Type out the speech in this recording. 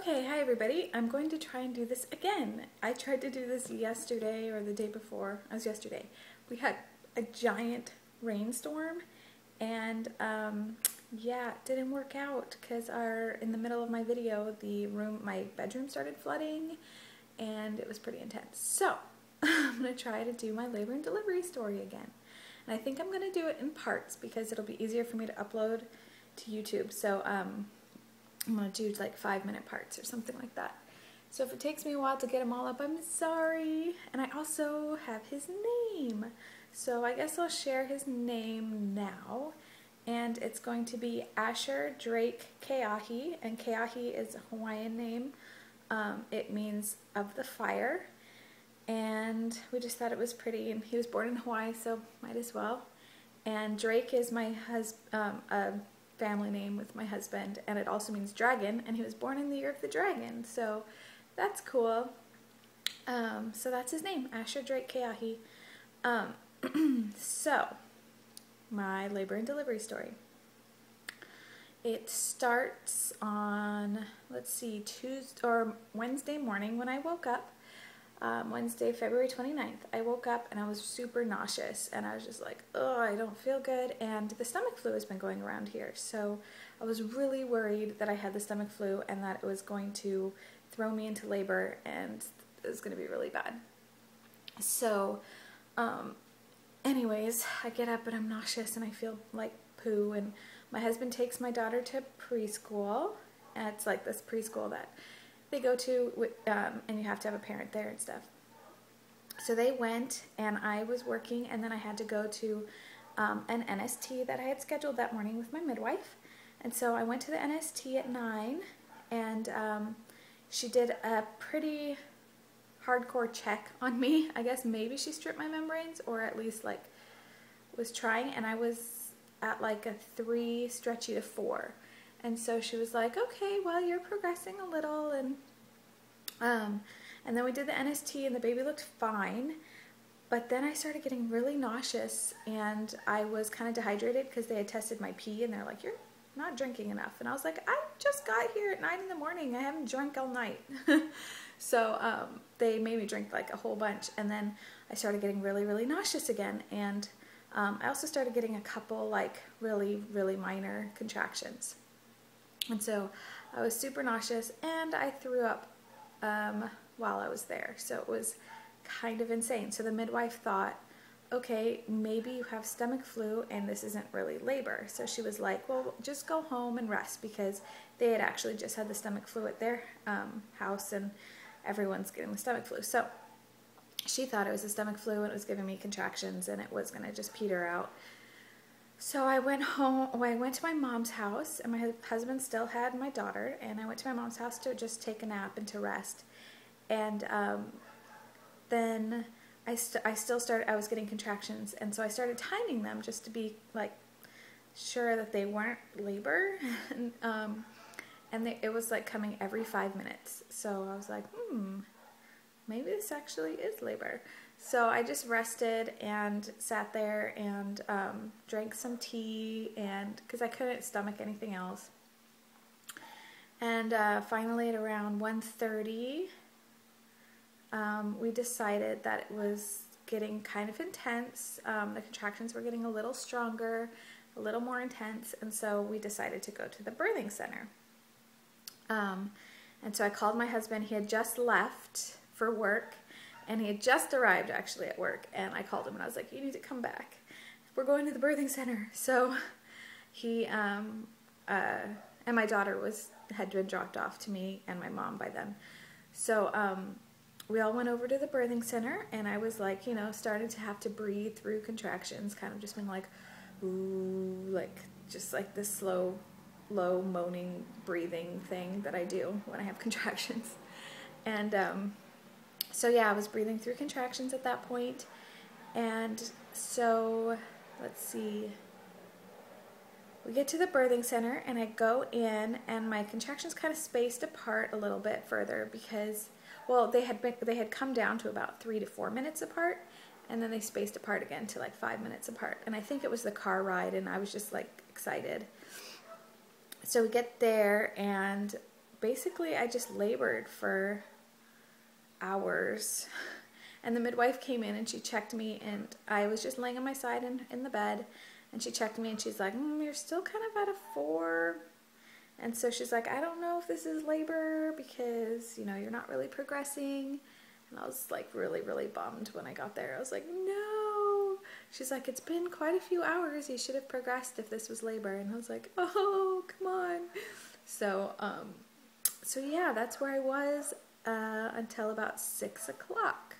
Okay, hi everybody. I'm going to try and do this again. I tried to do this yesterday or the day before. It was yesterday. We had a giant rainstorm and yeah, it didn't work out because in the middle of my video, my bedroom started flooding and it was pretty intense. So I'm going to try to do my labor and delivery story again. And I think I'm going to do it in parts because it'll be easier for me to upload to YouTube. So I'm going to do like 5-minute parts or something like that. So if it takes me a while to get them all up, I'm sorry. And I also have his name. So I guess I'll share his name now. And it's going to be Asher Drake Keahi. And Keahi is a Hawaiian name. It means of the fire. And we just thought it was pretty. And he was born in Hawaii, so might as well. And Drake is my family name with my husband, and it also means dragon, and he was born in the year of the dragon, so that's cool. So that's his name, Asher Drake Keahi. So my labor and delivery story. It starts on, let's see, Wednesday morning when I woke up. Wednesday, February 29th, I woke up and I was super nauseous and I was just like, oh, I don't feel good, and the stomach flu has been going around here, so I was really worried that I had the stomach flu and that it was going to throw me into labor and it was going to be really bad. So anyways, I get up and I'm nauseous and I feel like poo, and my husband takes my daughter to preschool, and it's like this preschool that they go to, and you have to have a parent there and stuff. So they went, and I was working, and then I had to go to an NST that I had scheduled that morning with my midwife. And so I went to the NST at 9, and she did a pretty hardcore check on me. I guess maybe she stripped my membranes, or at least like was trying, and I was at like a 3 stretchy to 4. And so she was like, okay, well, you're progressing a little, and then we did the NST, and the baby looked fine, but then I started getting really nauseous, and I was kind of dehydrated because they had tested my pee, and they're like, you're not drinking enough, and I was like, I just got here at 9 in the morning, I haven't drank all night. So they made me drink like a whole bunch, and then I started getting really, really nauseous again, and I also started getting a couple like really, really minor contractions. And so I was super nauseous, and I threw up while I was there. So it was kind of insane. So the midwife thought, okay, maybe you have stomach flu and this isn't really labor. So she was like, well, just go home and rest, because they had actually just had the stomach flu at their house, and everyone's getting the stomach flu. So she thought it was the stomach flu, and it was giving me contractions, and it was going to just peter out. So I went home, I went to my mom's house, and my husband still had my daughter, and I went to my mom's house to just take a nap and to rest. And then I was getting contractions, and so I started timing them just to be like sure that they weren't labor. And it was like coming every 5 minutes. So I was like, maybe this actually is labor. So I just rested and sat there and drank some tea, and because I couldn't stomach anything else. And finally at around 1:30, we decided that it was getting kind of intense. The contractions were getting a little stronger, a little more intense, and so we decided to go to the birthing center. And so I called my husband. He had just left for work, and he had just arrived actually at work, and I called him and I was like, you need to come back. We're going to the birthing center. So he, and my daughter had been dropped off to me and my mom by then. So we all went over to the birthing center, and I was like, you know, starting to have to breathe through contractions, kind of just being like, ooh, like just like this slow, low moaning breathing thing that I do when I have contractions. And so yeah, I was breathing through contractions at that point. And so let's see, we get to the birthing center, and I go in, and my contractions kind of spaced apart a little bit further because, well, they had come down to about 3 to 4 minutes apart, and then they spaced apart again to like 5 minutes apart. And I think it was the car ride, and I was just like excited. So we get there, and basically I just labored for hours. And the midwife came in and she checked me, and I was just laying on my side in the bed, and she checked me and she's like, you're still kind of at a 4. And so she's like, I don't know if this is labor because, you know, you're not really progressing. And I was like really, really bummed when I got there. I was like, no. She's like, it's been quite a few hours. You should have progressed if this was labor. And I was like, oh, come on. So, so yeah, that's where I was until about 6 o'clock.